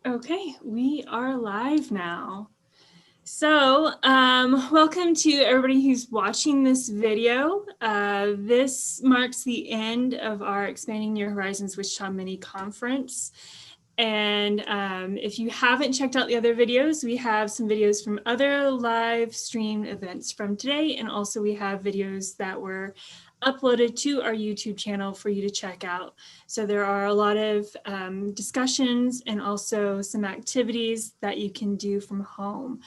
Okay, we are live now. So, welcome to everybody who's watching this video. This marks the end of our Expanding Your Horizons Wichita Mini Conference. And if you haven't checked out the other videos, we have some videos from other live stream events from today. And also we have videos that were uploaded to our YouTube channel for you to check out. So there are a lot of discussions and also some activities that you can do from home.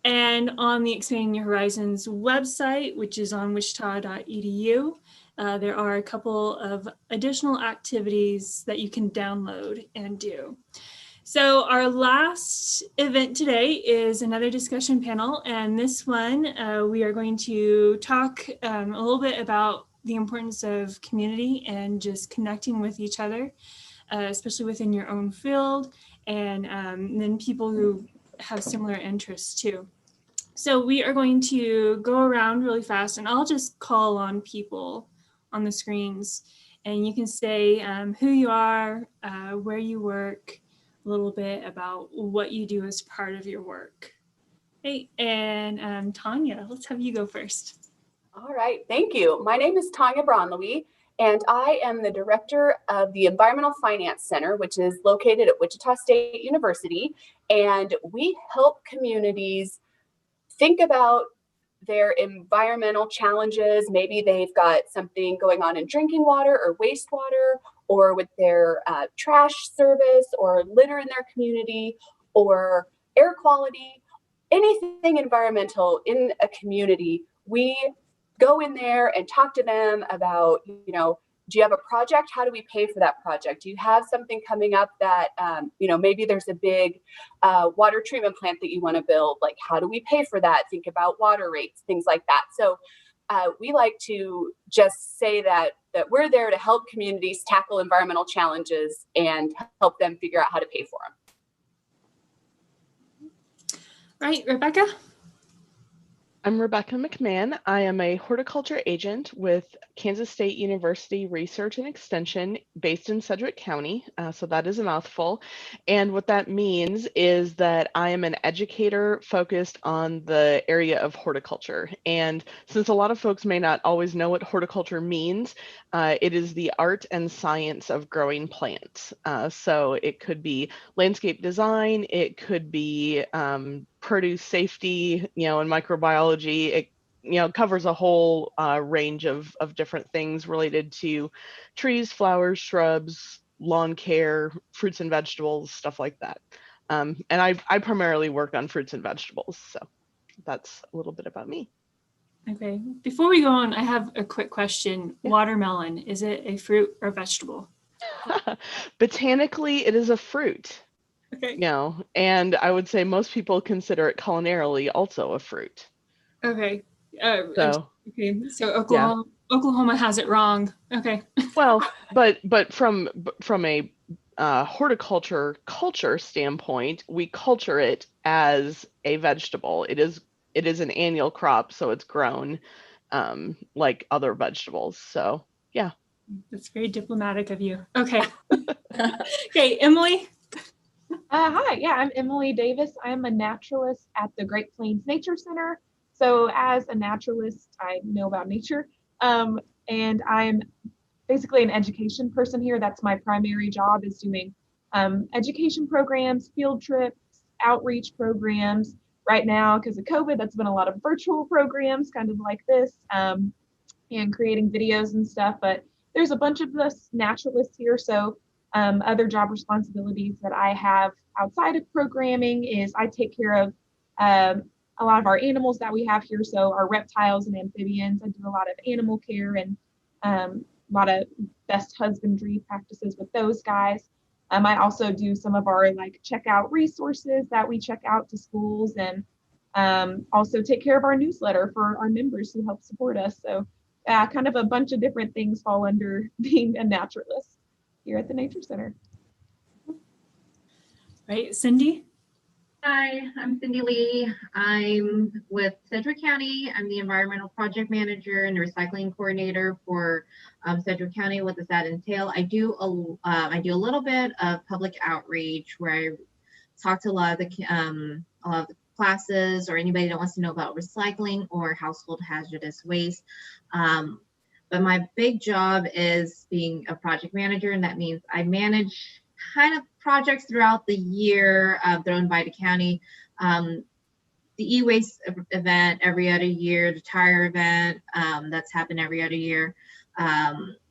And on the Expanding Your Horizons website, which is on wichita.edu, there are a couple of additional activities that you can download and do. So our last event today is another discussion panel, and this one we are going to talk a little bit about the importance of community and just connecting with each other, especially within your own field, and then people who have similar interests too. So we are going to go around really fast, and I'll just call on people on the screens, and you can say who you are, where you work, a little bit about what you do as part of your work. Hey, and Tanya, let's have you go first. All right, thank you. My name is Tanya Braunley, and I am the director of the Environmental Finance Center, which is located at Wichita State University. And we help communities think about their environmental challenges. Maybe they've got something going on in drinking water or wastewater, or with their trash service, or litter in their community, or air quality, anything environmental in a community. We go in there and talk to them about, do you have a project? How do we pay for that project? Do you have something coming up that, maybe there's a big water treatment plant that you want to build? Like, how do we pay for that? Think about water rates, things like that. So we like to just say that we're there to help communities tackle environmental challenges and help them figure out how to pay for them. Right, Rebecca? I'm Rebecca McMahon. I am a horticulture agent with Kansas State University Research and Extension based in Sedgwick County. So that is a mouthful. And what that means is that I am an educator focused on the area of horticulture. And since a lot of folks may not always know what horticulture means, it is the art and science of growing plants. So it could be landscape design, it could be produce safety, and microbiology. It covers a whole range of different things related to trees, flowers, shrubs, lawn care, fruits and vegetables, stuff like that. And I primarily work on fruits and vegetables. So that's a little bit about me. Okay, before we go on, I have a quick question. Yeah. Watermelon, is it a fruit or vegetable? Botanically, it is a fruit. Okay. And I would say most people consider it culinarily also a fruit. Okay. So Oklahoma has it wrong. Okay. Well, but from a horticulture culture standpoint, we culture it as a vegetable. It is an annual crop, so it's grown like other vegetables. So yeah. That's very diplomatic of you. Okay. Okay, Emily. Hi, yeah, I'm Emily Davis. I'm a naturalist at the Great Plains Nature Center. So as a naturalist, I know about nature, and I'm basically an education person here. That's my primary job, is doing education programs, field trips, outreach programs. Right now, because of COVID, that's been a lot of virtual programs, kind of like this, and creating videos and stuff. But there's a bunch of us naturalists here, so other job responsibilities that I have outside of programming is I take care of a lot of our animals that we have here. So our reptiles and amphibians, I do a lot of animal care and a lot of best husbandry practices with those guys. I also do some of our checkout resources that we check out to schools, and also take care of our newsletter for our members who help support us. So kind of a bunch of different things fall under being a naturalist here at the Nature Center. Right, Cindy? Hi, I'm Cindy Lee. I'm with Sedgwick County. I'm the environmental project manager and recycling coordinator for Sedgwick County. What does that entail? I do a little bit of public outreach where I talk to a lot of the classes or anybody that wants to know about recycling or household hazardous waste. But my big job is being a project manager, and that means I manage kind of projects throughout the year thrown by the county. The e-waste event every other year, the tire event that's happened every other year,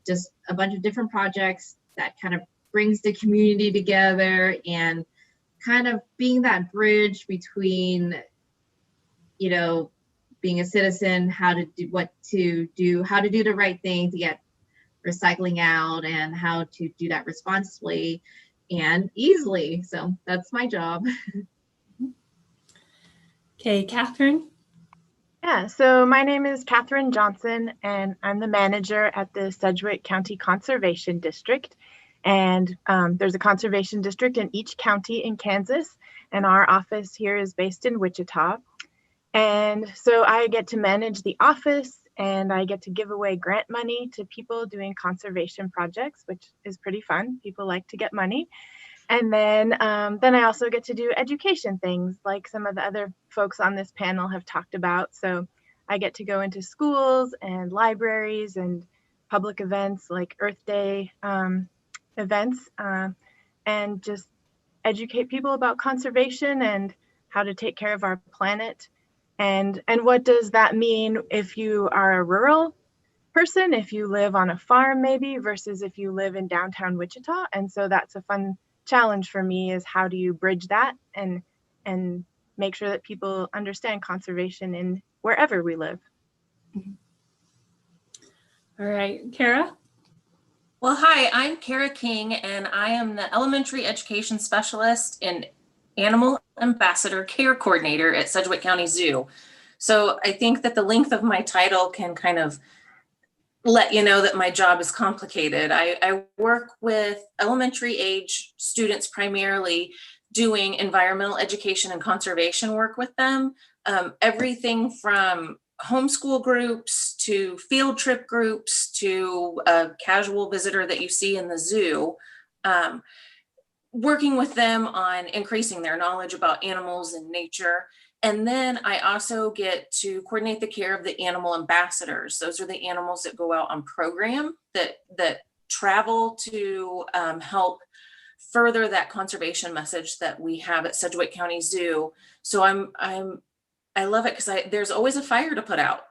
just a bunch of different projects that kind of brings the community together and kind of being that bridge between, you know, being a citizen, how to do the right thing to get recycling out and how to do that responsibly and easily. So that's my job. Okay, Catherine. Yeah, so my name is Catherine Johnson, and I'm the manager at the Sedgwick County Conservation District. And there's a conservation district in each county in Kansas, and our office here is based in Wichita. And so I get to manage the office, and I get to give away grant money to people doing conservation projects, which is pretty fun. People like to get money. And then I also get to do education things like some of the other folks on this panel have talked about. So I get to go into schools and libraries and public events like Earth Day events and just educate people about conservation and how to take care of our planet. And what does that mean if you are a rural person, if you live on a farm maybe, versus if you live in downtown Wichita. And so that's a fun challenge for me, is how do you bridge that and make sure that people understand conservation in wherever we live. All right, Kara. Well, hi, I'm Kara King, and I am the Elementary Education Specialist and Animal Ambassador Care Coordinator at Sedgwick County Zoo. So I think that the length of my title can kind of let you know that my job is complicated. I work with elementary age students primarily, doing environmental education and conservation work with them. Everything from homeschool groups to field trip groups to a casual visitor that you see in the zoo, working with them on increasing their knowledge about animals and nature. And then I also get to coordinate the care of the animal ambassadors. Those are the animals that go out on program that travel to help further that conservation message that we have at Sedgwick County Zoo. So I love it because there's always a fire to put out,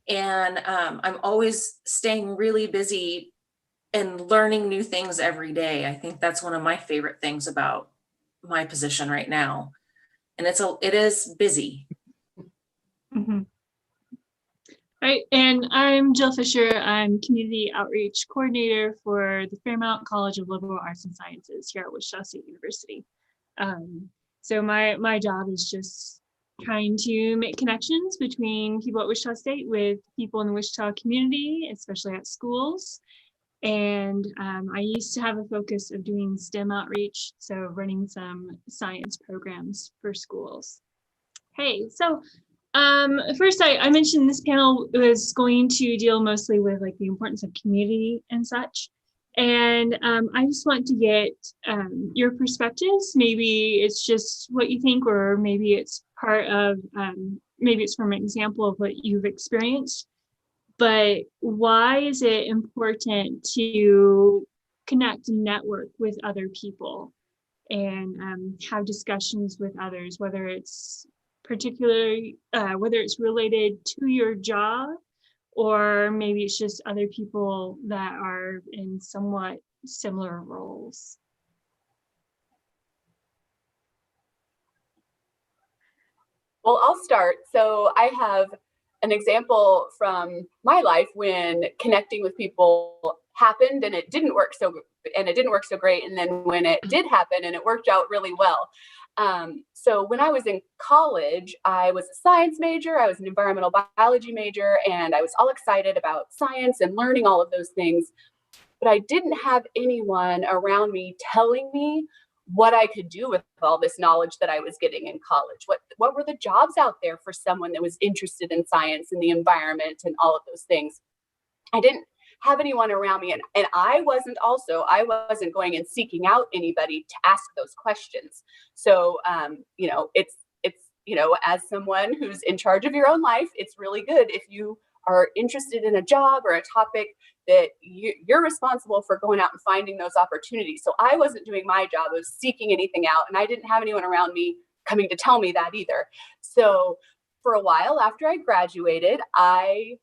and I'm always staying really busy and learning new things every day. I think that's one of my favorite things about my position right now. And it is busy. Mm-hmm. All right, and I'm Jill Fisher. I'm Community Outreach Coordinator for the Fairmount College of Liberal Arts and Sciences here at Wichita State University. So my job is just trying to make connections between people at Wichita State with people in the Wichita community, especially at schools. And I used to have a focus of doing STEM outreach, so running some science programs for schools. Hey, so first I mentioned this panel was going to deal mostly with like the importance of community and such. And I just want to get your perspectives. Maybe it's just what you think, or maybe it's part of, maybe it's from an example of what you've experienced. But why is it important to connect and network with other people and have discussions with others, whether it's whether it's related to your job, or maybe it's just other people that are in somewhat similar roles? Well, I'll start. So I have an example from my life when connecting with people happened and it didn't work so great, and then when it did happen and it worked out really well. So when I was in college, I was a science major, I was an environmental biology major, and I was all excited about science and learning all of those things, but I didn't have anyone around me telling me what I could do with all this knowledge that I was getting in college. What were the jobs out there for someone that was interested in science and the environment and all of those things? I didn't have anyone around me. And I wasn't going and seeking out anybody to ask those questions. So, it's, as someone who's in charge of your own life, it's really good if you are interested in a job or a topic that you're responsible for going out and finding those opportunities. So I wasn't doing my job of seeking anything out, and I didn't have anyone around me coming to tell me that either. So for a while after I graduated, I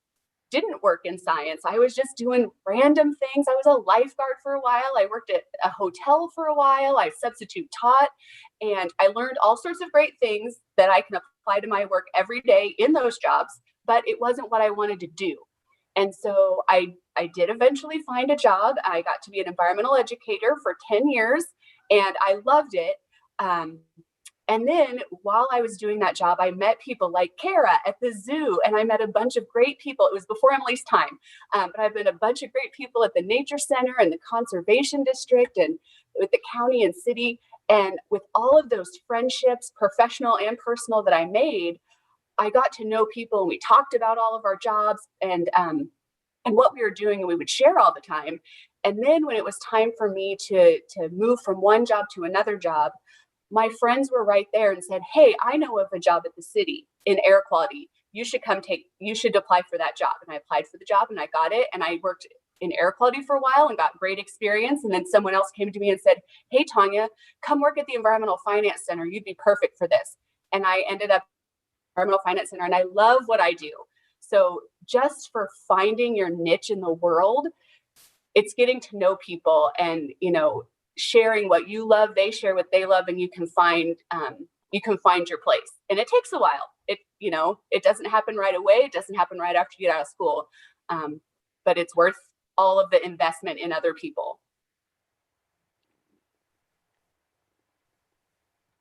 didn't work in science. I was just doing random things. I was a lifeguard for a while. I worked at a hotel for a while. I substitute taught, and I learned all sorts of great things that I can apply to my work every day in those jobs, but it wasn't what I wanted to do. And so I did eventually find a job. I got to be an environmental educator for 10 years, and I loved it. And then while I was doing that job, I met people like Kara at the zoo, and I met a bunch of great people. It was before Emily's time, but I've met a bunch of great people at the Nature Center and the Conservation District and with the county and city. And with all of those friendships, professional and personal, that I made, I got to know people, and we talked about all of our jobs and what we were doing, and we would share all the time. And then when it was time for me to move from one job to another job, my friends were right there and said, "Hey, I know of a job at the city in air quality. You should apply for that job." And I applied for the job and I got it. And I worked in air quality for a while and got great experience. And then someone else came to me and said, "Hey, Tanya, come work at the Environmental Finance Center. You'd be perfect for this." And I ended up at the Environmental Finance Center, and I love what I do. So just for finding your niche in the world, it's getting to know people and, sharing what you love, they share what they love, and you can find your place. And it takes a while. It doesn't happen right away. It doesn't happen right after you get out of school. But it's worth all of the investment in other people.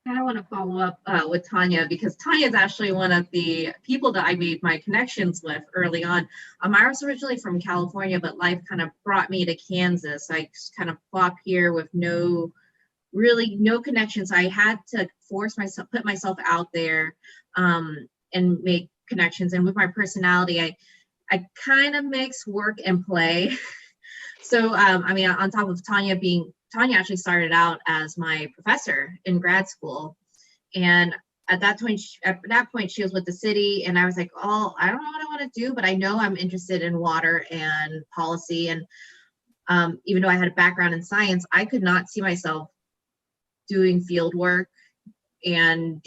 I want to follow up with Tanya, because Tanya is actually one of the people that I made my connections with early on. I was originally from California, but life kind of brought me to Kansas. I just kind of plopped here with no connections. I had to put myself out there and make connections. And with my personality, I kind of mix work and play. So, on top of Tanya actually started out as my professor in grad school. And at that point, she was with the city, and I was like, "Oh, I don't know what I want to do, but I know I'm interested in water and policy." And even though I had a background in science, I could not see myself doing field work and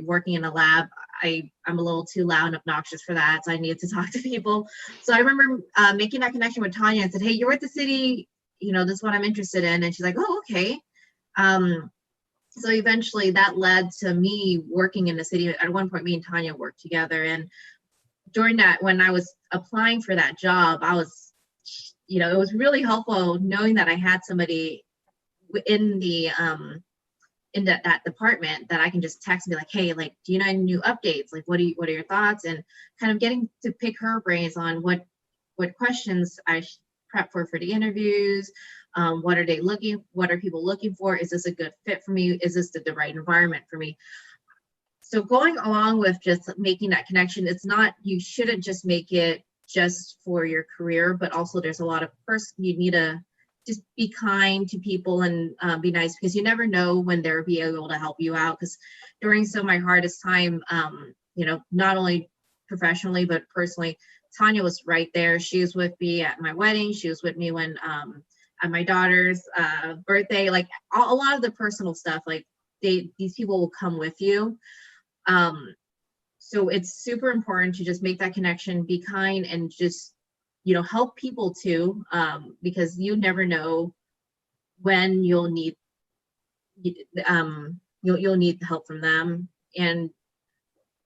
working in a lab. I'm a little too loud and obnoxious for that, so I needed to talk to people. So I remember making that connection with Tanya and said, "Hey, you're at the city. This is what I'm interested in." And she's like, "Oh, okay." So eventually that led to me working in the city. At one point, me and Tanya worked together. And during that, when I was applying for that job, I was, it was really helpful knowing that I had somebody in that department that I can just text and be like, "Hey, like, do you know any new updates? Like, what are your thoughts?" And kind of getting to pick her brains on what questions I should prep for the interviews. What are people looking for? Is this a good fit for me? Is this the right environment for me? So going along with just making that connection, you shouldn't just make it just for your career, but also there's a lot of you need to just be kind to people and be nice, because you never know when they'll be able to help you out. Because during some of my hardest time, not only professionally, but personally, Tanya was right there. She was with me at my wedding. She was with me when at my daughter's birthday, like a lot of the personal stuff, like these people will come with you. So it's super important to just make that connection, be kind, and just, help people too, because you never know when you'll need help from them. And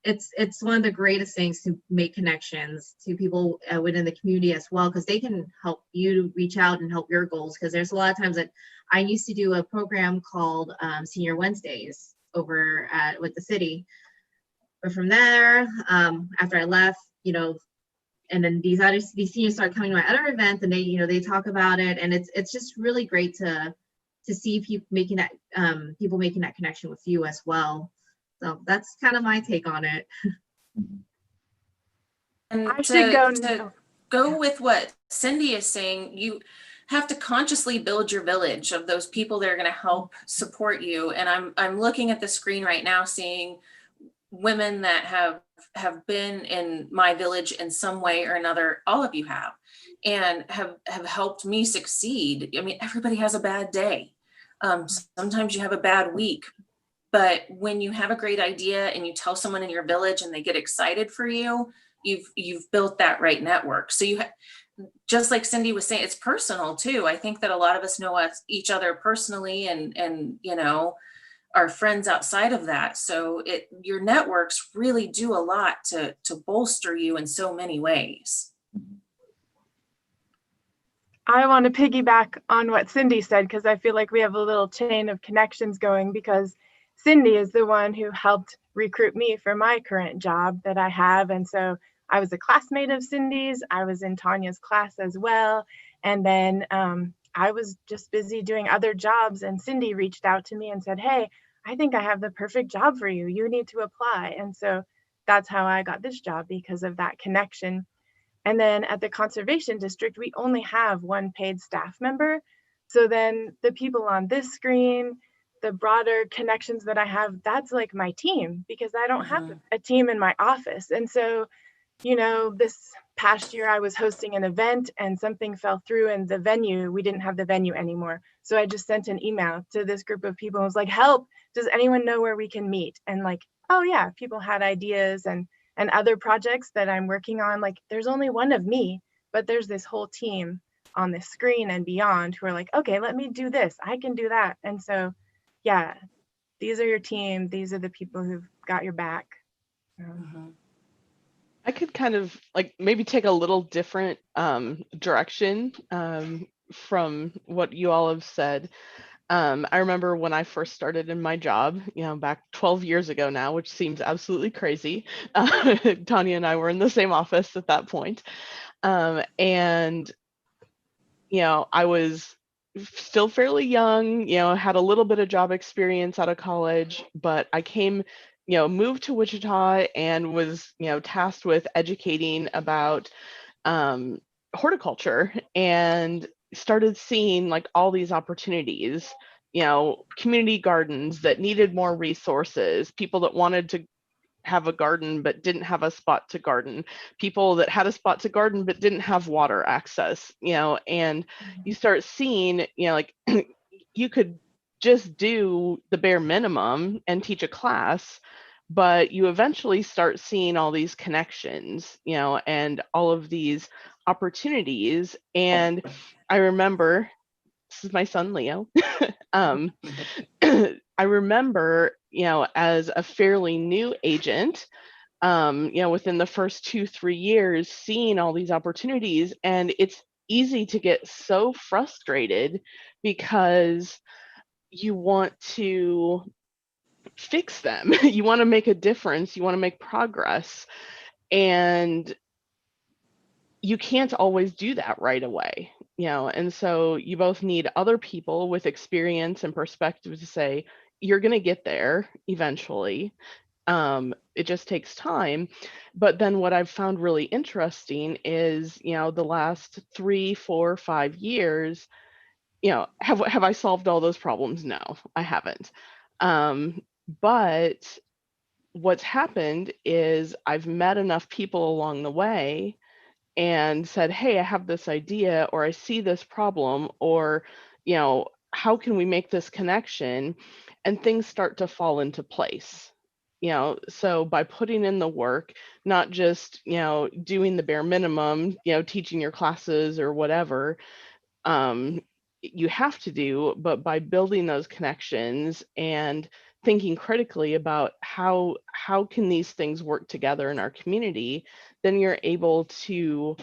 it's one of the greatest things to make connections to people within the community as well, because they can help you reach out and help your goals. Because there's a lot of times that I used to do a program called Senior Wednesdays over with the city. But from there, after I left, and then these seniors start coming to my other events, and they talk about it, and it's just really great to see people making that connection with you as well. So that's kind of my take on it. And I should go now. go with what Cindy is saying. You have to consciously build your village of those people that are going to help support you. And I'm looking at the screen right now, seeing women that have been in my village in some way or another. All of you have, and have helped me succeed. I mean, everybody has a bad day. Sometimes you have a bad week, but when you have a great idea and you tell someone in your village and they get excited for you, you've built that right network. So just like Cindy was saying, it's personal too. I think that a lot of us know each other personally, and you know, our friends outside of that. So your networks really do a lot to bolster you in so many ways. I want to piggyback on what Cindy said, because I feel like we have a little chain of connections going, because Cindy is the one who helped recruit me for my current job that I have. And so I was a classmate of Cindy's. I was in Tanya's class as well. And then I was just busy doing other jobs, and Cindy reached out to me and said, hey, I think I have the perfect job for you. You need to apply. And so that's how I got this job, because of that connection. And then at the Conservation District, we only have one paid staff member. So then the people on this screen, the broader connections that I have, that's like my team, because I don't have a team in my office. And so, you know, this past year I was hosting an event and something fell through in the venue. We didn't have the venue anymore. So I just sent an email to this group of people and was like, help, does anyone know where we can meet? And like, oh yeah, people had ideas and other projects that I'm working on. Like, there's only one of me, but there's this whole team on the screen and beyond who are like, okay, let me do this. I can do that. And so, yeah, these are your team. These are the people who've got your back. I could kind of like maybe take a little different direction from what you all have said. I remember when I first started in my job, you know, back 12 years ago now, which seems absolutely crazy. Tanya and I were in the same office at that point. And, you know, I was still fairly young, you know, had a little bit of job experience out of college, but I came, you know, moved to Wichita and was, you know, tasked with educating about horticulture, and started seeing like all these opportunities, you know, community gardens that needed more resources, people that wanted to have a garden but didn't have a spot to garden, people that had a spot to garden but didn't have water access, you know, and you start seeing, you know, like you could just do the bare minimum and teach a class, but you eventually start seeing all these connections, you know, and all of these opportunities. And I remember, this is my son Leo. I remember, you know, as a fairly new agent, you know, within the first 2-3 years, seeing all these opportunities, and it's easy to get so frustrated because you want to fix them. You want to make a difference, you want to make progress, and you can't always do that right away, you know. And so you both need other people with experience and perspective to say, you're going to get there eventually. It just takes time. But then what I've found really interesting is, you know, the last 3, 4, 5 years, you know, have I solved all those problems? No, I haven't. But what's happened is I've met enough people along the way and said, hey, I have this idea, or I see this problem, or, you know, how can we make this connection? And things start to fall into place. You know, so by putting in the work, not just, you know, doing the bare minimum, you know, teaching your classes or whatever you have to do, but by building those connections and thinking critically about how can these things work together in our community, then you're able to,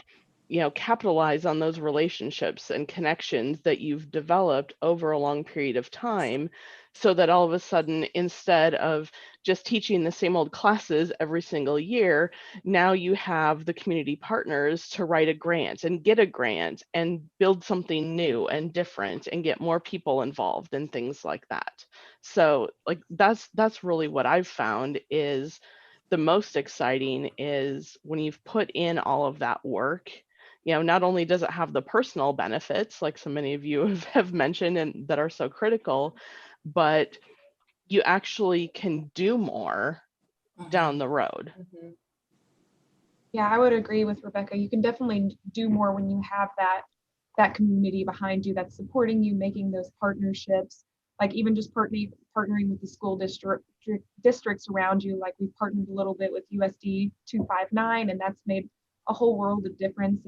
you know, capitalize on those relationships and connections that you've developed over a long period of time, so that all of a sudden, instead of just teaching the same old classes every single year, now you have the community partners to write a grant and get a grant and build something new and different and get more people involved and things like that. So like that's really what I've found is the most exciting, is when you've put in all of that work, not only does it have the personal benefits, like so many of you have mentioned and that are so critical, but you actually can do more down the road. Yeah, I would agree with Rebecca. You can definitely do more when you have that community behind you that's supporting you, making those partnerships, like even just partnering with the school districts around you. Like we've partnered a little bit with USD 259, and that's made a whole world of difference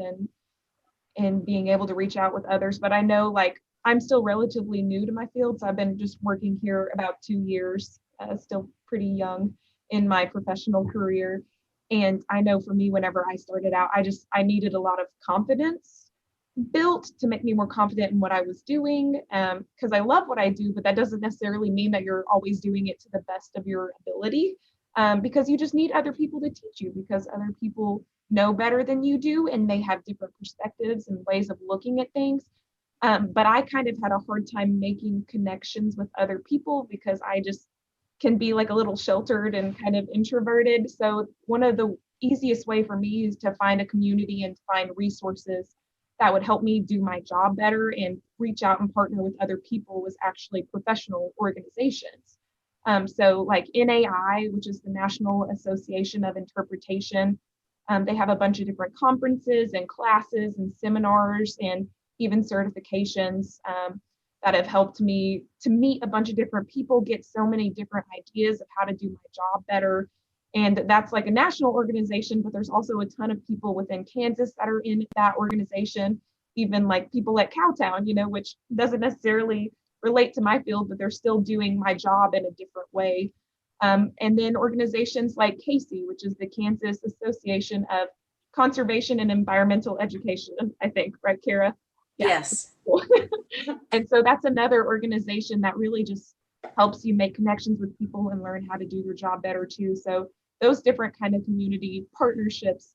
in being able to reach out with others. But I know, like, I'm still relatively new to my field, so I've been just working here about 2 years, still pretty young in my professional career. And I know for me, whenever I started out, I needed a lot of confidence built to make me more confident in what I was doing, because I love what I do, but that doesn't necessarily mean that you're always doing it to the best of your ability, because you just need other people to teach you, because other people know better than you do and they have different perspectives and ways of looking at things. But I kind of had a hard time making connections with other people because I just can be like a little sheltered and kind of introverted. So one of the easiest way for me is to find a community and find resources that would help me do my job better and reach out and partner with other people was actually professional organizations. So like NAI, which is the National Association of Interpretation, they have a bunch of different conferences and classes and seminars and even certifications that have helped me to meet a bunch of different people, get so many different ideas of how to do my job better. And that's like a national organization, but there's also a ton of people within Kansas that are in that organization, even like people at Cowtown, which doesn't necessarily relate to my field, but they're still doing my job in a different way. And then organizations like CASE, which is the Kansas Association of Conservation and Environmental Education, I think, right, Kara? Yeah. Yes. And so that's another organization that really just helps you make connections with people and learn how to do your job better too. So those different kind of community partnerships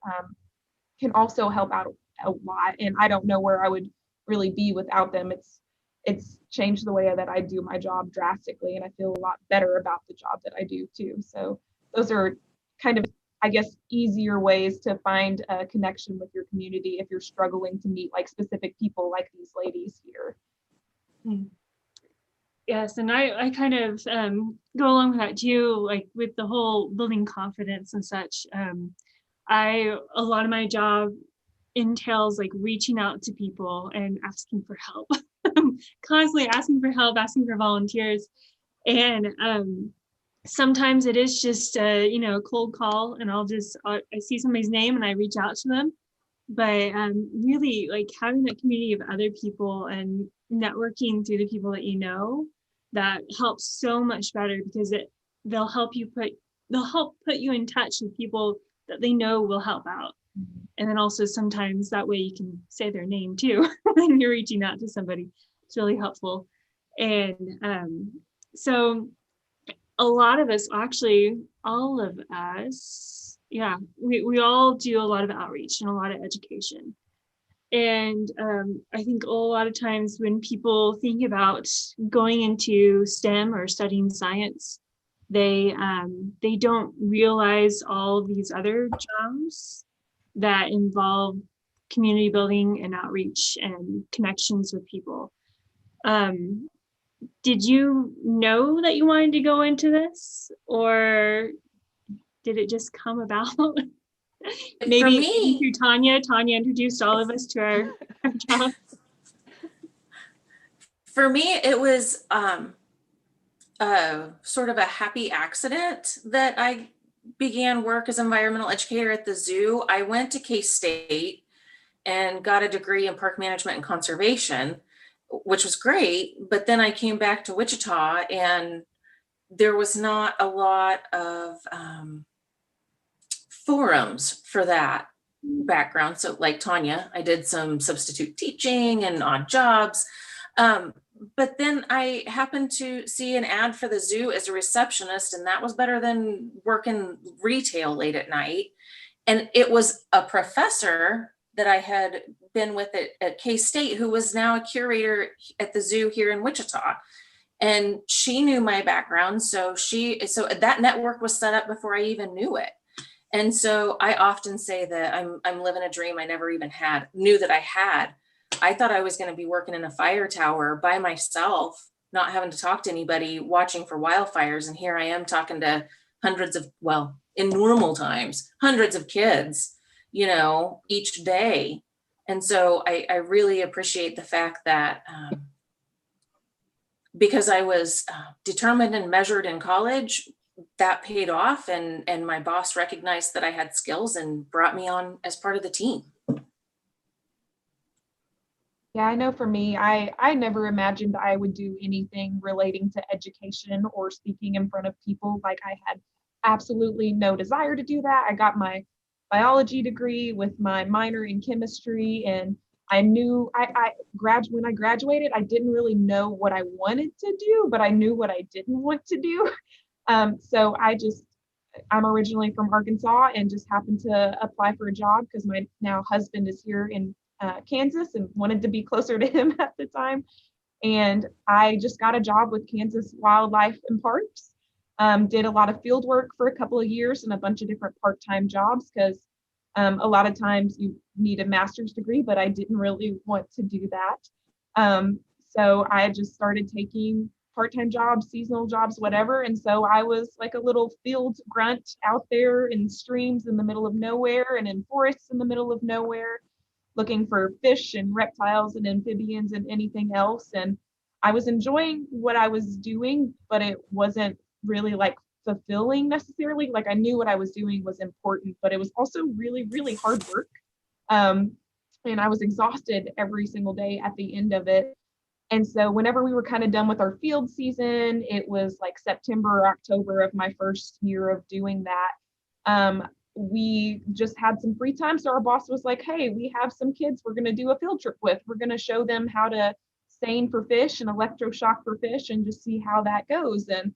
can also help out a lot. And I don't know where I would really be without them. It's changed the way that I do my job drastically, and I feel a lot better about the job that I do too. So those are kind of, I guess, easier ways to find a connection with your community if you're struggling to meet like specific people like these ladies here. Yes, and I kind of go along with that too, like with the whole building confidence and such. A lot of my job entails like reaching out to people and asking for help, constantly asking for help, asking for volunteers. And sometimes it is just a cold call, and I see somebody's name and I reach out to them. But really like having that community of other people and networking through the people that that helps so much better, because they'll help put you in touch with people that they know will help out. And then also sometimes that way you can say their name too when you're reaching out to somebody. It's really helpful. And so a lot of us, actually all of us, we all do a lot of outreach and a lot of education. And I think a lot of times when people think about going into STEM or studying science, they don't realize all these other jobs that involve community building and outreach and connections with people. Did you know that you wanted to go into this, or did it just come about? Maybe through Tanya. Tanya introduced all of us to our jobs. For me, it was sort of a happy accident that I began work as an environmental educator at the zoo. I went to K-State and got a degree in park management and conservation, which was great. But then I came back to Wichita and there was not a lot of forums for that background. So like Tanya, I did some substitute teaching and odd jobs. But then I happened to see an ad for the zoo as a receptionist, and that was better than working retail late at night. And it was a professor that I had been with at K-State who was now a curator at the zoo here in Wichita. And she knew my background. So that network was set up before I even knew it. And so I often say that I'm living a dream I never even knew that I had. I thought I was going to be working in a fire tower by myself, not having to talk to anybody, watching for wildfires. And here I am talking to hundreds of, well, in normal times, hundreds of kids, you know, each day. And so I really appreciate the fact that because I was determined and measured in college, that paid off, and my boss recognized that I had skills and brought me on as part of the team. Yeah, I know for me, I never imagined I would do anything relating to education or speaking in front of people. Like, I had absolutely no desire to do that. I got my biology degree with my minor in chemistry, and I knew when I graduated, I didn't really know what I wanted to do, but I knew what I didn't want to do. So I'm originally from Arkansas and just happened to apply for a job because my now husband is here in Kansas and wanted to be closer to him at the time. And I just got a job with Kansas Wildlife and Parks. Did a lot of field work for a couple of years and a bunch of different part-time jobs because a lot of times you need a master's degree, but I didn't really want to do that. So I just started taking part-time jobs, seasonal jobs, whatever. And so I was like a little field grunt out there in streams in the middle of nowhere and in forests in the middle of nowhere, looking for fish and reptiles and amphibians and anything else. And I was enjoying what I was doing, but it wasn't really like fulfilling necessarily. Like, I knew what I was doing was important, but it was also really, really hard work. And I was exhausted every single day at the end of it. And so whenever we were kind of done with our field season, it was like September or October of my first year of doing that. We just had some free time. So our boss was like, hey, we have some kids we're going to do a field trip with. We're going to show them how to seine for fish and electroshock for fish and just see how that goes. And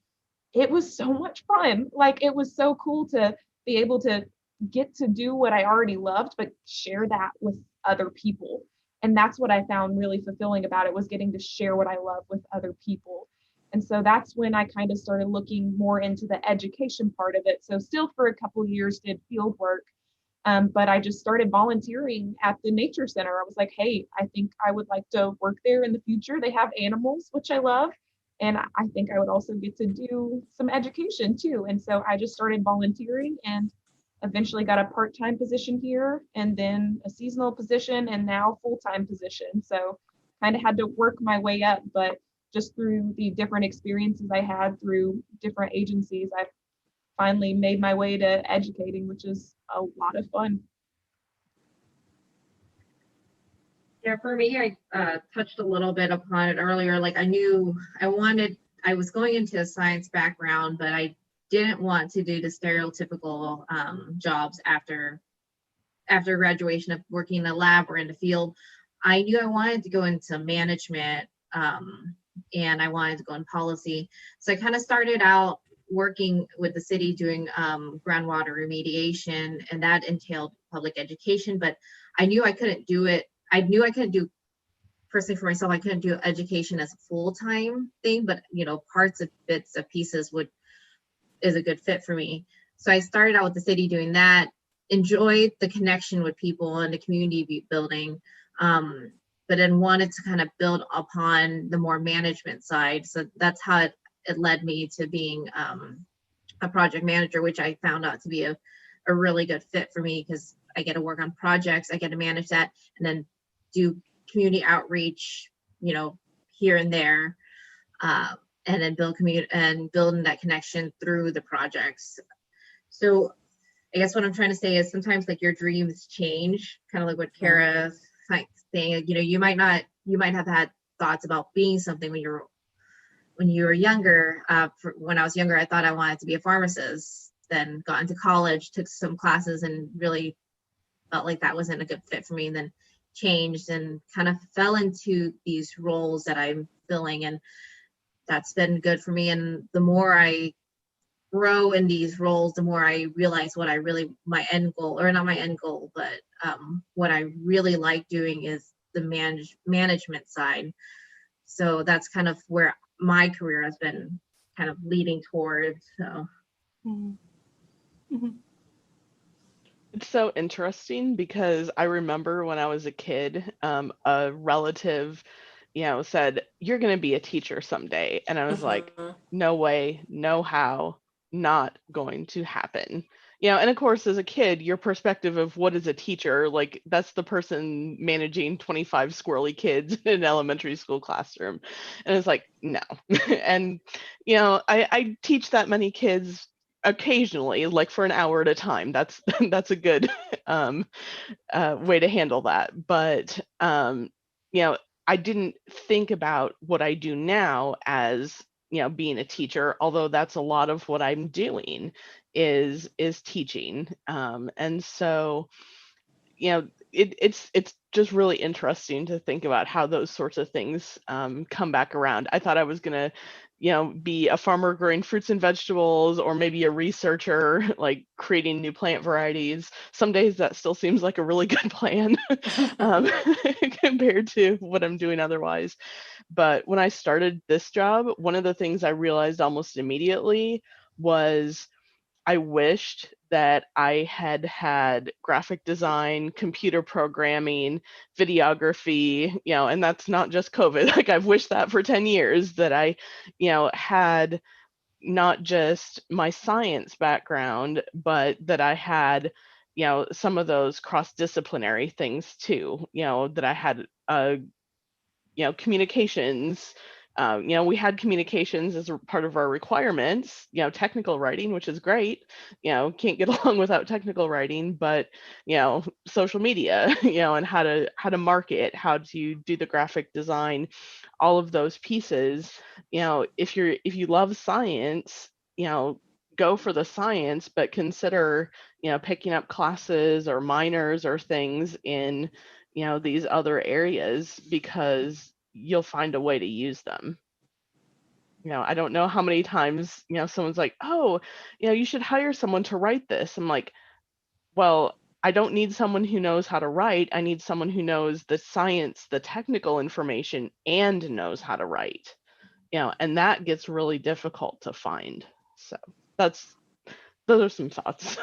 it was so much fun. Like, it was so cool to be able to get to do what I already loved, but share that with other people. And that's what I found really fulfilling about it, was getting to share what I love with other people. And so that's when I kind of started looking more into the education part of it. So still for a couple of years did field work, but I just started volunteering at the nature center. I was like, hey, I think I would like to work there in the future. They have animals, which I love. And I think I would also get to do some education too. And so I just started volunteering and eventually got a part-time position here, and then a seasonal position, and now full-time position. So kind of had to work my way up, but just through the different experiences I had through different agencies, I finally made my way to educating, which is a lot of fun. Yeah, for me, I touched a little bit upon it earlier. Like, I knew I was going into a science background, but I didn't want to do the stereotypical jobs after graduation of working in a lab or in the field. I knew I wanted to go into management, and I wanted to go in policy. So I kind of started out working with the city doing groundwater remediation, and that entailed public education, but I knew I couldn't do it. I knew I couldn't do, personally for myself, I couldn't do education as a full-time thing, but parts of bits of pieces is a good fit for me. So I started out with the city doing that, enjoyed the connection with people and the community building, but then wanted to kind of build upon the more management side. So that's how it led me to being a project manager, which I found out to be a really good fit for me, because I get to work on projects, I get to manage that, and then do community outreach, here and there, and then building that connection through the projects. So I guess what I'm trying to say is sometimes, like, your dreams change, kind of like what Kara's saying. You might have had thoughts about being something when you were younger. When I was younger, I thought I wanted to be a pharmacist. Then got into college, took some classes, and really felt like that wasn't a good fit for me. And then changed and kind of fell into these roles that I'm filling, and that's been good for me. And the more I grow in these roles, the more I realize what I really, my end goal, or not my end goal, but what I really like doing is the management side. So that's kind of where my career has been kind of leading towards. So. Mm-hmm. Mm-hmm. It's so interesting because I remember when I was a kid, a relative, said, "You're going to be a teacher someday." And I was like, Mhm. no way, no how, not going to happen. And of course, as a kid, your perspective of what is a teacher, like that's the person managing 25 squirrely kids in an elementary school classroom. And it's like, no. And, I teach that many kids occasionally, like for an hour at a time. That's that's a good um, way to handle that. But you know, I didn't think about what I do now as being a teacher, although that's a lot of what I'm doing is teaching. And so it's just really interesting to think about how those sorts of things come back around. I thought I was gonna be a farmer growing fruits and vegetables, or maybe a researcher like creating new plant varieties. Some days that still seems like a really good plan um, compared to what I'm doing otherwise. But when I started this job, one of the things I realized almost immediately was I wished that I had had graphic design, computer programming, videography, and that's not just COVID. Like I've wished that for 10 years that I, had not just my science background, but that I had, some of those cross-disciplinary things too, that I had communications. We had communications as a part of our requirements, technical writing, which is great. Can't get along without technical writing, but, social media, and how to market, how to do the graphic design, all of those pieces. If you love science, go for the science, but consider, picking up classes or minors or things in these other areas, because you'll find a way to use them. I don't know how many times, someone's like, "Oh, you should hire someone to write this." I'm like, well, I don't need someone who knows how to write. I need someone who knows the science, the technical information, and knows how to write. And that gets really difficult to find. So those are some thoughts.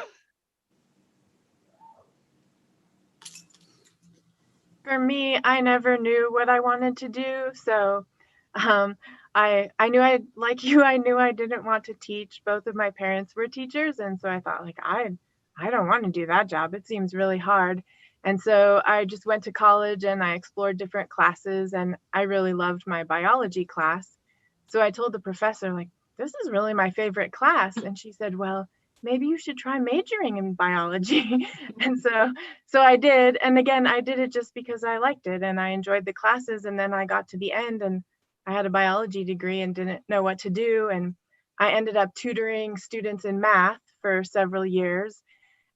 For me, I never knew what I wanted to do. So um, I knew like you, I knew I didn't want to teach. Both of my parents were teachers. And so I thought like, I don't want to do that job. It seems really hard. And so I just went to college and I explored different classes, and I really loved my biology class. So I told the professor like, this is really my favorite class. And she said, well, maybe you should try majoring in biology. And so I did. And again, I did it just because I liked it and I enjoyed the classes. And then I got to the end and I had a biology degree and didn't know what to do. And I ended up tutoring students in math for several years.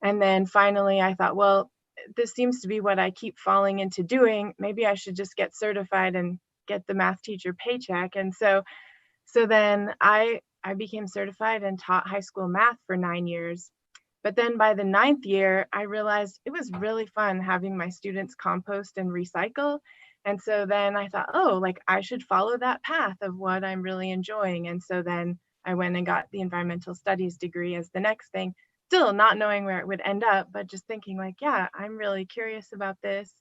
And then finally I thought, well, this seems to be what I keep falling into doing. Maybe I should just get certified and get the math teacher paycheck. And so then I became certified and taught high school math for 9 years. But then by the 9th year, I realized it was really fun having my students compost and recycle. And so then I thought, oh, like I should follow that path of what I'm really enjoying. And so then I went and got the environmental studies degree as the next thing, still not knowing where it would end up, but just thinking like, yeah, I'm really curious about this.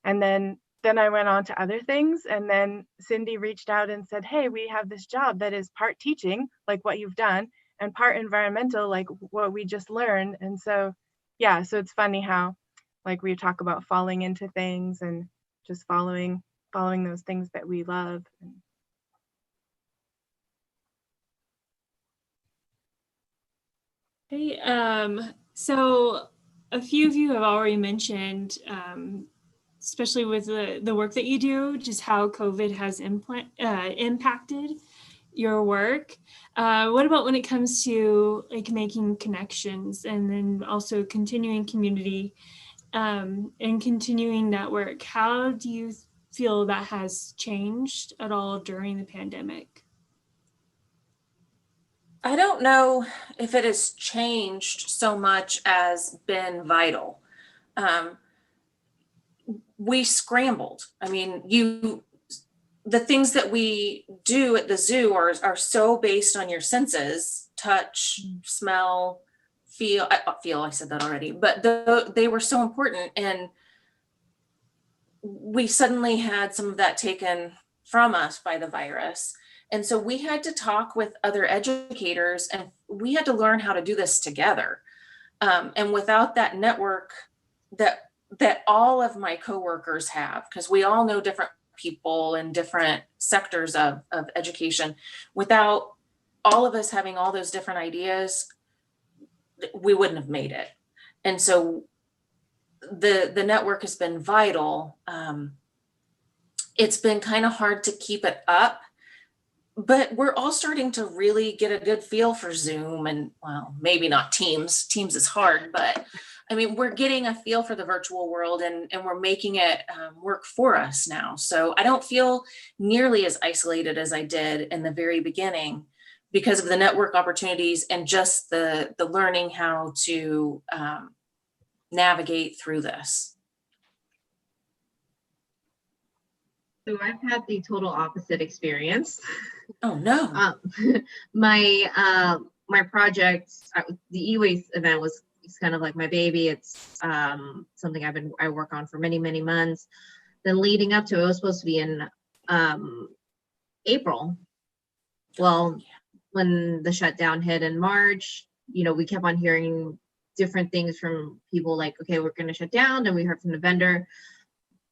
And then I went on to other things. And then Cindy reached out and said, hey, we have this job that is part teaching, like what you've done, and part environmental, like what we just learned. And so, yeah, so it's funny how like we talk about falling into things and just following those things that we love. Hey, so a few of you have already mentioned, especially with the work that you do, just how COVID has impacted your work. What about when it comes to like making connections and then also continuing community and continuing network? How do you feel that has changed at all during the pandemic? I don't know if it has changed so much as been vital. We scrambled. I mean, the things that we do at the zoo are so based on your senses: touch, smell, I said that already, but they were so important, and we suddenly had some of that taken from us by the virus. And so we had to talk with other educators, and we had to learn how to do this together. And without that network that all of my coworkers have, because we all know different people in different sectors of education, without all of us having all those different ideas, we wouldn't have made it. And so the network has been vital. It's been kind of hard to keep it up, but we're all starting to really get a good feel for Zoom, and well, maybe not Teams. Teams is hard, but I mean, we're getting a feel for the virtual world, and we're making it work for us now. So I don't feel nearly as isolated as I did in the very beginning because of the network opportunities and just the learning how to navigate through this. So I've had the total opposite experience. Oh no. My project, the e-waste event it's kind of like my baby. It's something I work on for many, many months. Then leading up to it was supposed to be in April. Well, when the shutdown hit in March, we kept on hearing different things from people like, okay, we're going to shut down. And we heard from the vendor,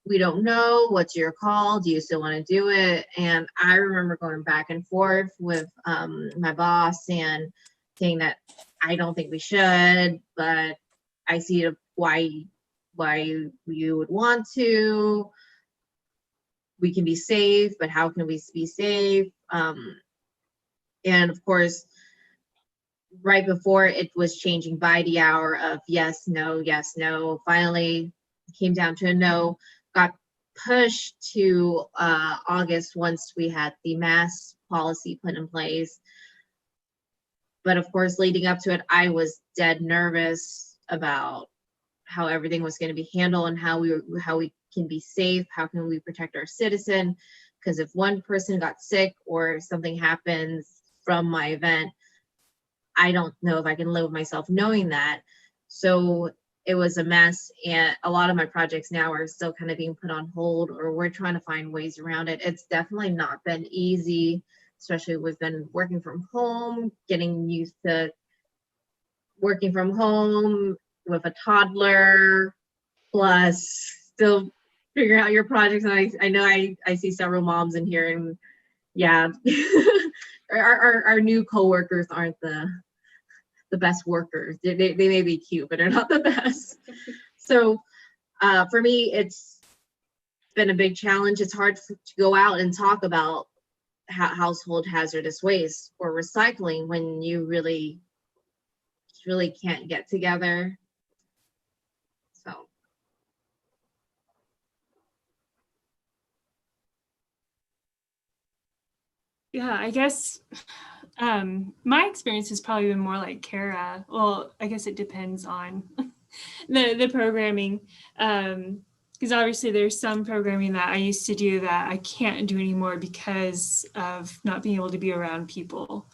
we don't know, what's your call? Do you still want to do it? And I remember going back and forth with my boss and saying that I don't think we should, but I see why you would want to. We can be safe, but how can we be safe? And of course, right before it was changing by the hour of yes, no. Finally came down to a no, got pushed to August once we had the mask policy put in place. But of course, leading up to it, I was dead nervous about how everything was going to be handled and how we can be safe, how can we protect our citizen, because if one person got sick or something happens from my event, I don't know if I can live with myself knowing that. So it was a mess, and a lot of my projects now are still kind of being put on hold, or we're trying to find ways around it. It's definitely not been easy, especially we've been working from home, getting used to working from home with a toddler, plus still figuring out your projects. And I know I see several moms in here, and yeah, our new coworkers aren't the best workers. They may be cute, but they're not the best. So for me, it's been a big challenge. It's hard to go out and talk about household hazardous waste or recycling when you really can't get together. So. Yeah, I guess my experience has probably been more like Kara. Well, I guess it depends on the programming. Because obviously there's some programming that I used to do that I can't do anymore because of not being able to be around people.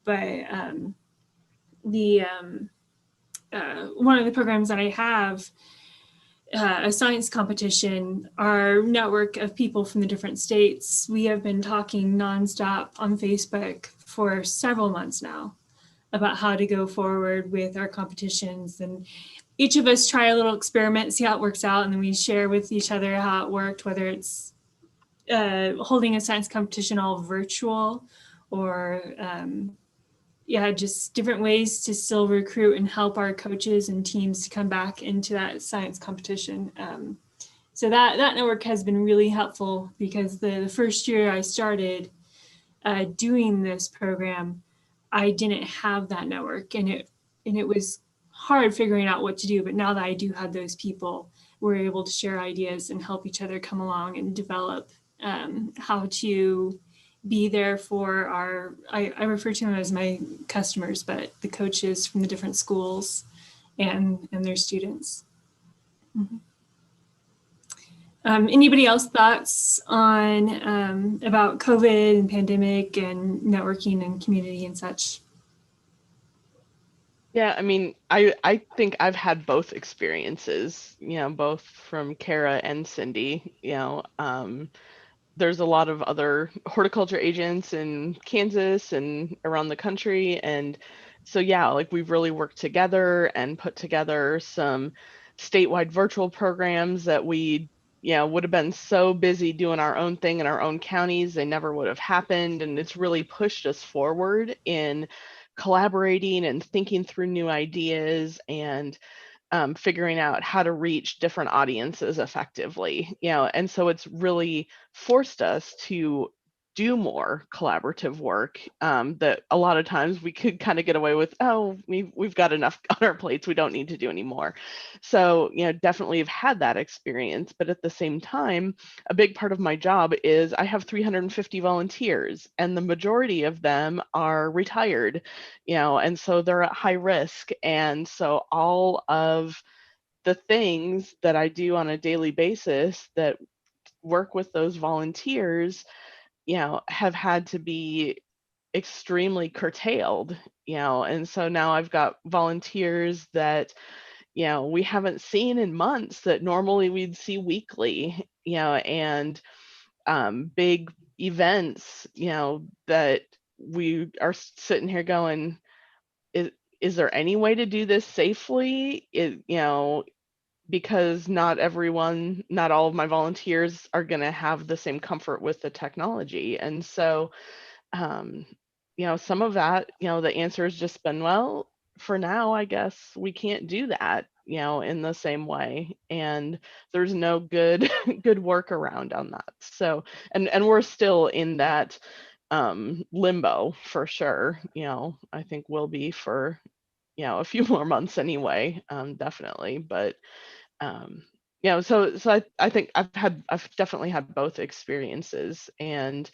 But one of the programs that I have, a science competition, our network of people from the different states, we have been talking nonstop on Facebook for several months now about how to go forward with our competitions. And each of us try a little experiment, see how it works out, and then we share with each other how it worked, whether it's holding a science competition all virtual or just different ways to still recruit and help our coaches and teams to come back into that science competition. So that network has been really helpful, because the first year I started doing this program, I didn't have that network, and it was hard figuring out what to do. But now that I do have those people, we're able to share ideas and help each other come along and develop how to be there for I refer to them as my customers, but the coaches from the different schools and their students. Mm-hmm. Anybody else thoughts on about COVID and pandemic and networking and community and such? Yeah, I mean, I think I've had both experiences, both from Kara and Cindy. There's a lot of other horticulture agents in Kansas and around the country. And so, yeah, like we've really worked together and put together some statewide virtual programs that we, would have been so busy doing our own thing in our own counties, they never would have happened. And it's really pushed us forward in collaborating and thinking through new ideas and figuring out how to reach different audiences effectively, and so it's really forced us to do more collaborative work that a lot of times we could kind of get away with, oh, we've got enough on our plates, we don't need to do any more. So, definitely have had that experience, but at the same time, a big part of my job is I have 350 volunteers, and the majority of them are retired, and so they're at high risk. And so all of the things that I do on a daily basis that work with those volunteers, have had to be extremely curtailed, and so now I've got volunteers that, we haven't seen in months that normally we'd see weekly, and big events, that we are sitting here going, is there any way to do this safely? Because not all of my volunteers are going to have the same comfort with the technology. And so, um, some of that, the answer has just been, well, for now, I guess we can't do that, in the same way. And there's no good good workaround on that. So, and we're still in that limbo for sure. I think we'll be for, a few more months anyway, definitely. But so I think I've definitely had both experiences. And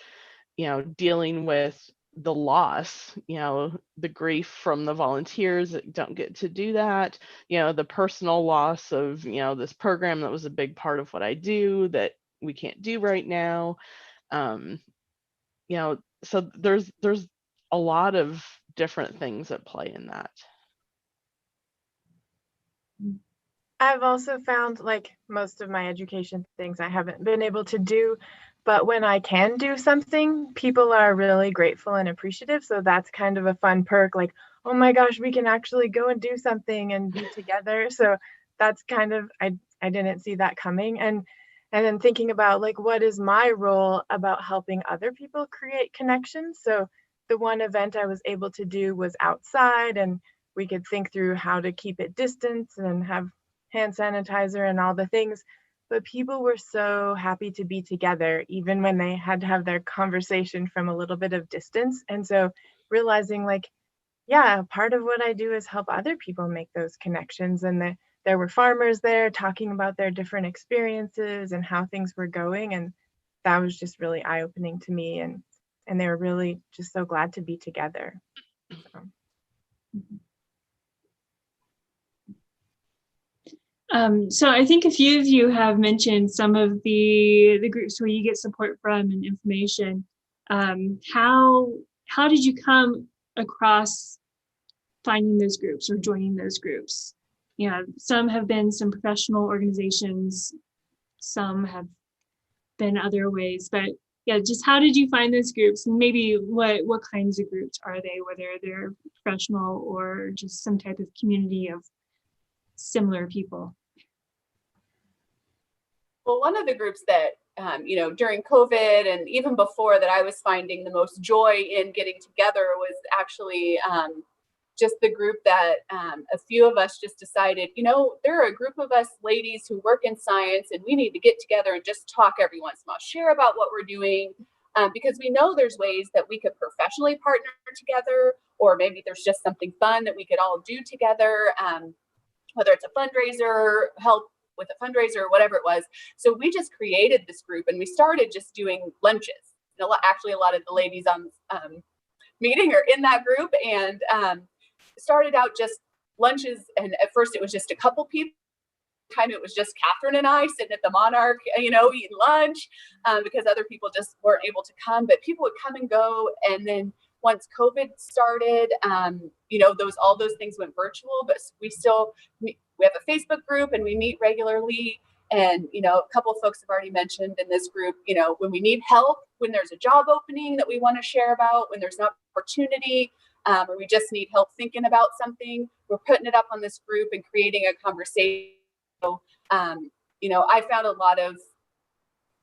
dealing with the loss, the grief from the volunteers that don't get to do that, the personal loss of, this program that was a big part of what I do that we can't do right now. um so there's a lot of different things at play in that. I've also found like most of my education things I haven't been able to do, but when I can do something, people are really grateful and appreciative. So that's kind of a fun perk, like, oh my gosh, we can actually go and do something and be together. So that's kind of, I didn't see that coming. And then thinking about like what is my role about helping other people create connections. So the one event I was able to do was outside, and we could think through how to keep it distance and have hand sanitizer and all the things. But people were so happy to be together, even when they had to have their conversation from a little bit of distance. And so realizing like, yeah, part of what I do is help other people make those connections. And there were farmers there talking about their different experiences and how things were going. And that was just really eye-opening to me. And they were really just so glad to be together. So. So I think a few of you have mentioned some of the groups where you get support from and information. How did you come across finding those groups or joining those groups? Some have been some professional organizations, some have been other ways, but yeah, just how did you find those groups, and maybe what kinds of groups are they, whether they're professional or just some type of community of similar people? Well, one of the groups that, during COVID and even before that I was finding the most joy in getting together was actually just the group that a few of us just decided, there are a group of us ladies who work in science and we need to get together and just talk every once in a while, share about what we're doing, because we know there's ways that we could professionally partner together, or maybe there's just something fun that we could all do together, whether it's a fundraiser, help with a fundraiser or whatever it was. So we just created this group and we started just doing lunches. Actually, a lot of the ladies on meeting are in that group, and started out just lunches. And at first it was just a couple people. Time it was just Catherine and I sitting at the Monarch, eating lunch, because other people just weren't able to come. But people would come and go, and then once COVID started, all those things went virtual, but we have a Facebook group and we meet regularly. And, a couple of folks have already mentioned in this group, when we need help, when there's a job opening that we want to share about, when there's an opportunity, or we just need help thinking about something, we're putting it up on this group and creating a conversation. So, I found a lot of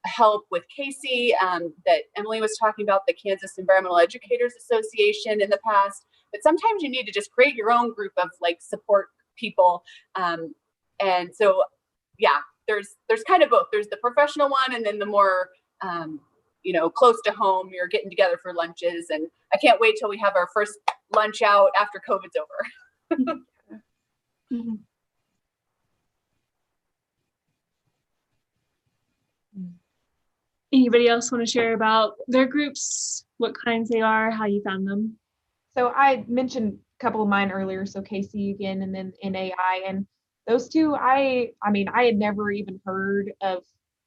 help with Casey that Emily was talking about, the Kansas Environmental Educators Association in the past. But sometimes you need to just create your own group of support people. And so, yeah, there's kind of both. There's the professional one, and then the more close to home, you're getting together for lunches. And I can't wait till we have our first lunch out after COVID's over. Mhm. Anybody else want to share about their groups, what kinds they are, how you found them? So I mentioned a couple of mine earlier, so Casey again, and then NAI, and those two, I had never even heard of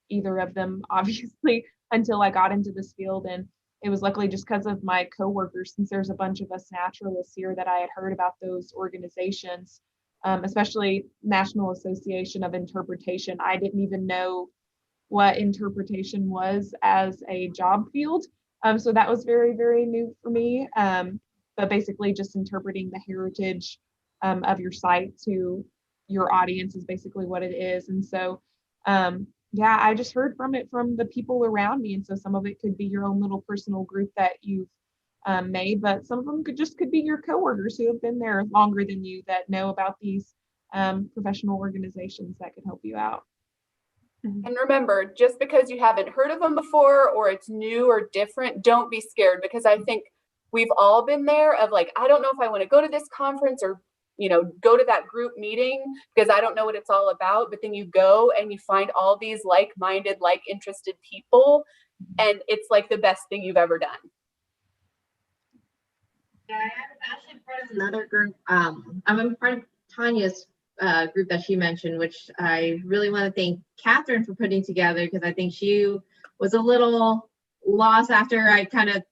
either of them, obviously, until I got into this field. And it was luckily just because of my coworkers, since there's a bunch of us naturalists here, that I had heard about those organizations, especially National Association of Interpretation. I didn't even know what interpretation was as a job field. So that was very, very new for me. But basically just interpreting the heritage of your site to your audience is basically what it is. And so, I just heard from the people around me. And so some of it could be your own little personal group that you've made, but some of them could be your coworkers who have been there longer than you, that know about these professional organizations that could help you out. And remember, just because you haven't heard of them before or it's new or different, don't be scared, because I think we've all been there of I don't know if I want to go to this conference or, go to that group meeting because I don't know what it's all about. But then you go and you find all these like-minded, like-interested people, and it's the best thing you've ever done. Yeah, I'm actually part of another group. I'm a part of Tanya's group that she mentioned, which I really want to thank Catherine for putting together, because I think she was a little lost after I kind of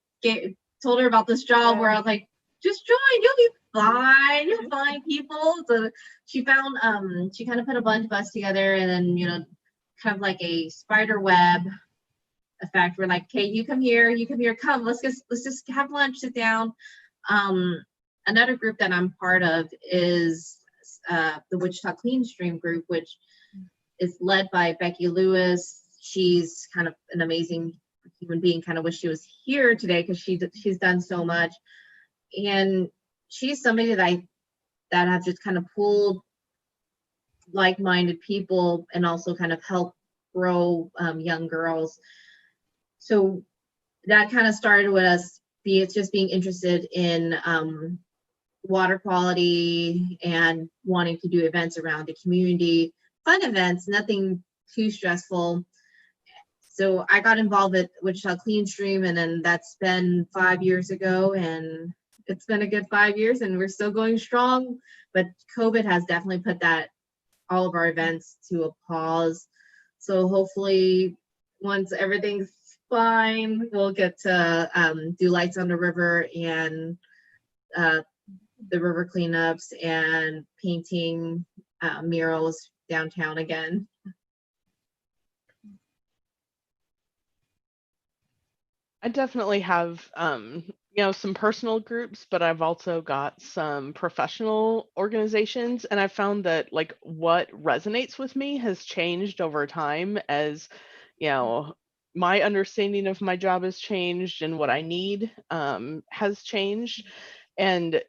told her about this job where I was like, just join, you'll be fine, you'll find people. So she found, she kind of put a bunch of us together, and then, kind of like a spider web effect. We're like, okay, you come here, come, let's just have lunch, sit down. Another group that I'm part of is the Wichita Clean Stream group, which is led by Becky Lewis. She's kind of an amazing human being. Kind of wish she was here today because she's done so much, and she's somebody that have just kind of pulled like-minded people and also kind of help grow young girls. So that kind of started with us being interested in water quality and wanting to do events around the community, fun events, nothing too stressful. So I got involved with Wichita Clean Stream, and then that's been 5 years ago, and it's been a good 5 years, and we're still going strong. But COVID has definitely put all of our events to a pause. So hopefully once everything's fine, we'll get to do lights on the river and the river cleanups and painting murals downtown again. I definitely have, some personal groups, but I've also got some professional organizations, and I found that what resonates with me has changed over time as, my understanding of my job has changed and what I need has changed. And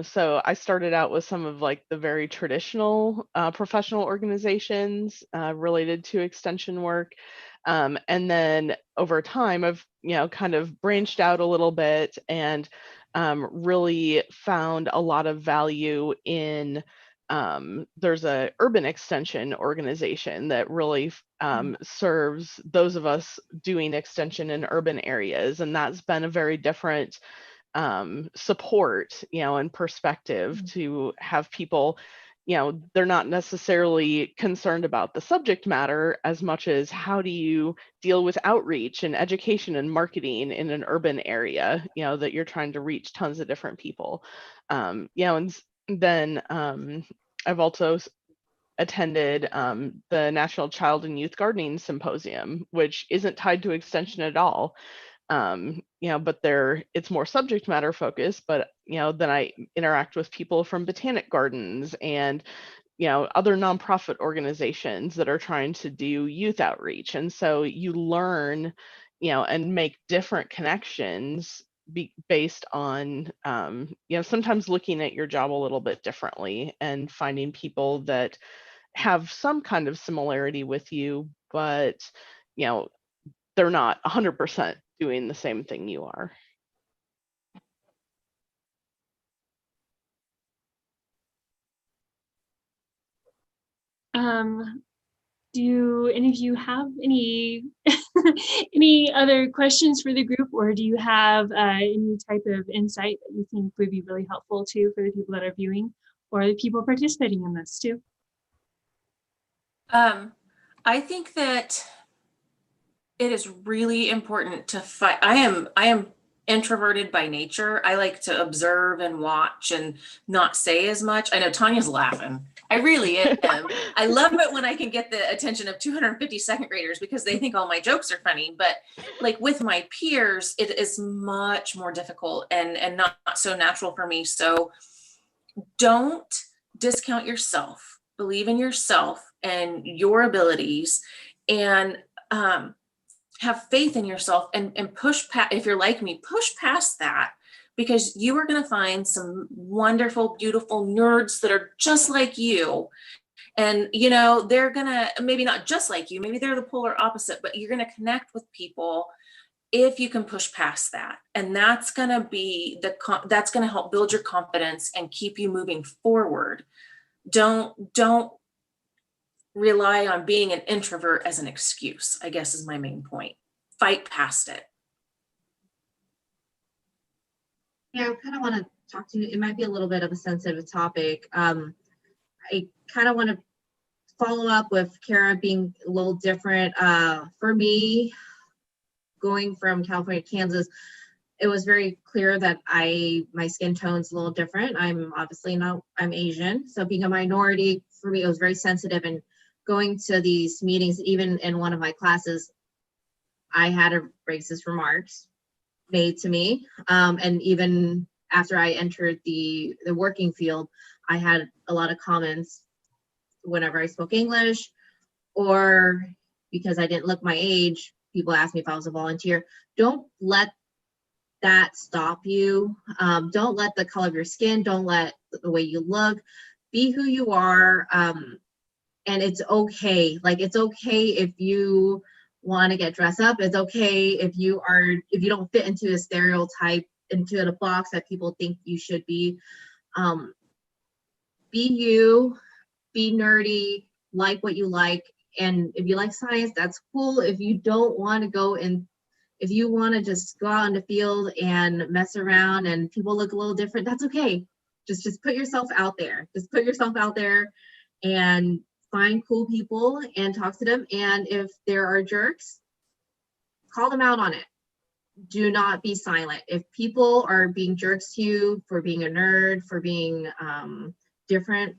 so I started out with some of the very traditional professional organizations related to extension work. And then over time, I've, kind of branched out a little bit and really found a lot of value in, there's a urban extension organization that really serves those of us doing extension in urban areas. And that's been a very different support, and perspective to have people they're not necessarily concerned about the subject matter as much as how do you deal with outreach and education and marketing in an urban area, that you're trying to reach tons of different people. And then I've also attended the National Child and Youth Gardening Symposium, which isn't tied to extension at all. But it's more subject matter focused, but then I interact with people from botanic gardens and other nonprofit organizations that are trying to do youth outreach. And so you learn and make different connections based on sometimes looking at your job a little bit differently and finding people that have some kind of similarity with you, but they're not 100% doing the same thing you are. Do any of you have any any other questions for the group, or do you have any type of insight that you think would be really helpful too for the people that are viewing or the people participating in this too? I think that it is really important to fight. I am introverted by nature. I like to observe and watch and not say as much. I know Tanya's laughing. I really am. I love it when I can get the attention of 250 second graders because they think all my jokes are funny. But like with my peers, it is much more difficult and not so natural for me. So don't discount yourself. Believe in yourself and your abilities, and have faith in yourself and push past. If you're like me, push past that, because you are going to find some wonderful, beautiful nerds that are just like you. And, they're going to, maybe not just like you, maybe they're the polar opposite, but you're going to connect with people if you can push past that. And that's going to be that's going to help build your confidence and keep you moving forward. Don't rely on being an introvert as an excuse, I guess is my main point. Fight past it. Yeah, I kind of want to talk to you. It might be a little bit of a sensitive topic. I kind of want to follow up with Kara being a little different. For me, going from California to Kansas, it was very clear that my skin tone's a little different. I'm Asian. So being a minority, for me, it was very sensitive. And going to these meetings, even in one of my classes, I had a racist remarks made to me. And even after I entered the working field, I had a lot of comments whenever I spoke English, or because I didn't look my age, people asked me if I was a volunteer. Don't let that stop you. Don't let the color of your skin, don't let the way you look, be who you are. And it's okay. Like, it's okay if you want to get dressed up. It's okay if you don't fit into a stereotype, into a box that people think you should be. Be you, be nerdy, like what you like. And if you like science, that's cool. If you don't want to go in, if you want to just go out in the field and mess around and people look a little different, that's okay. Just put yourself out there. Just put yourself out there and find cool people and talk to them. And if there are jerks, call them out on it. Do not be silent. If people are being jerks to you for being a nerd, for being different,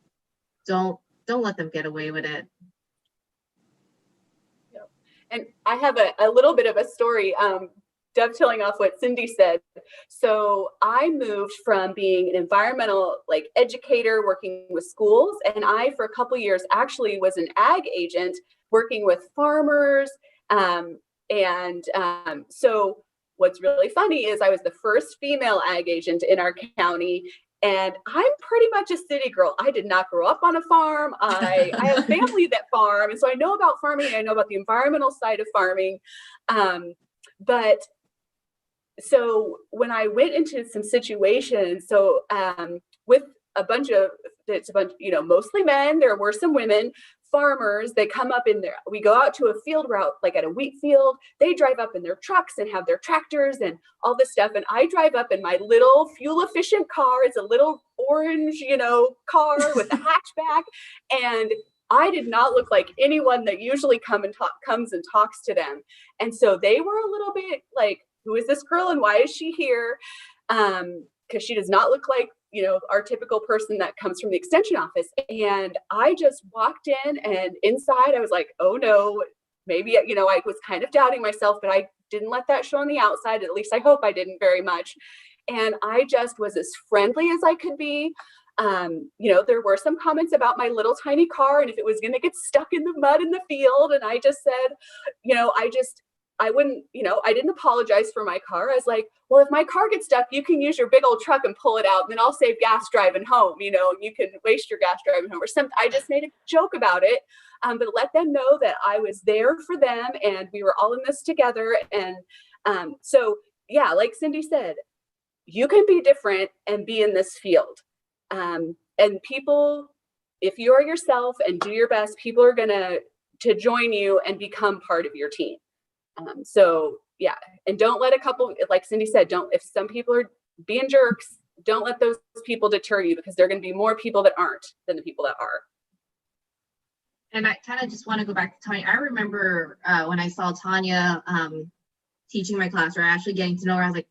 don't let them get away with it. And I have a little bit of a story, dovetailing off what Cindy said. So I moved from being an environmental educator working with schools, and I for a couple years actually was an ag agent working with farmers. So what's really funny is I was the first female ag agent in our county. And I'm pretty much a city girl. I did not grow up on a farm. I have family that farm. And so I know about farming. I know about the environmental side of farming. But so when I went into some situations, with mostly men, there were some women farmers, they come up in there. We go out to a field route, like at a wheat field. They drive up in their trucks and have their tractors and all this stuff. And I drive up in my little fuel efficient car. It's a little orange, car with a hatchback. And I did not look like anyone that usually comes and talks to them. And so they were a little bit like, who is this girl and why is she here? Because she does not look like, our typical person that comes from the extension office. And I just walked in, and inside I was like, oh no, maybe, I was kind of doubting myself, but I didn't let that show on the outside. At least I hope I didn't very much. And I just was as friendly as I could be. There were some comments about my little tiny car and if it was going to get stuck in the mud in the field. And I just said, I wouldn't, I didn't apologize for my car. I was like, well, if my car gets stuck, you can use your big old truck and pull it out, and then I'll save gas driving home, and you can waste your gas driving home or something. I just made a joke about it, but let them know that I was there for them and we were all in this together. And so, yeah, like Cindy said, you can be different and be in this field. And people, if you are yourself and do your best, people are going to join you and become part of your team. So yeah, and don't let a couple, like Cindy said, if some people are being jerks, don't let those people deter you, because there are going to be more people that aren't than the people that are. And I kind of just want to go back to Tanya. I remember when I saw Tanya teaching my class, or actually getting to know her, I was like,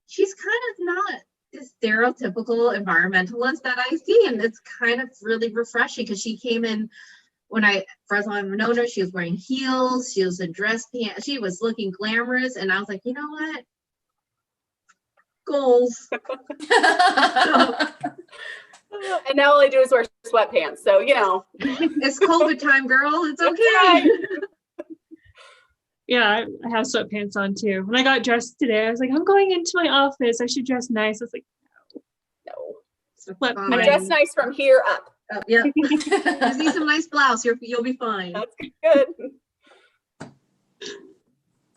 she's kind of not the stereotypical environmentalist that I see. And it's kind of really refreshing, because she came in when I first known her, she was wearing heels, she was in dress pants, she was looking glamorous. And I was like, you know what? Goals. And now all I do is wear sweatpants. So, It's COVID time, girl. It's okay. Right. Yeah, I have sweatpants on too. When I got dressed today, I was like, I'm going into my office. I should dress nice. I was like, no. I dress nice from here up. Yeah. Just need some nice blouse. You'll be fine. That's good.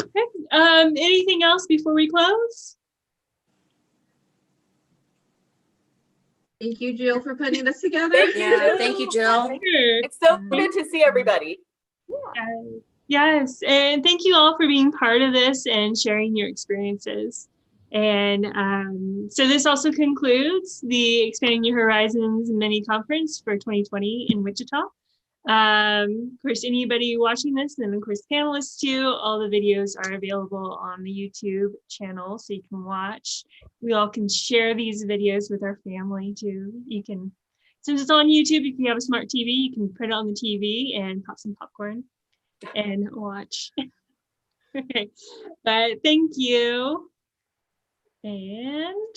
Okay. Anything else before we close? Thank you, Jill, for putting this together. Thank you, Jill. Sure. It's so good to see everybody. Yes, and thank you all for being part of this and sharing your experiences. And so this also concludes the Expanding Your Horizons mini conference for 2020 in Wichita. Of course, anybody watching this, and of course panelists too, all the videos are available on the YouTube channel, so you can watch. We all can share these videos with our family too. You can, since it's on YouTube, if you have a smart TV, you can put it on the TV and pop some popcorn and watch. Okay, but thank you. And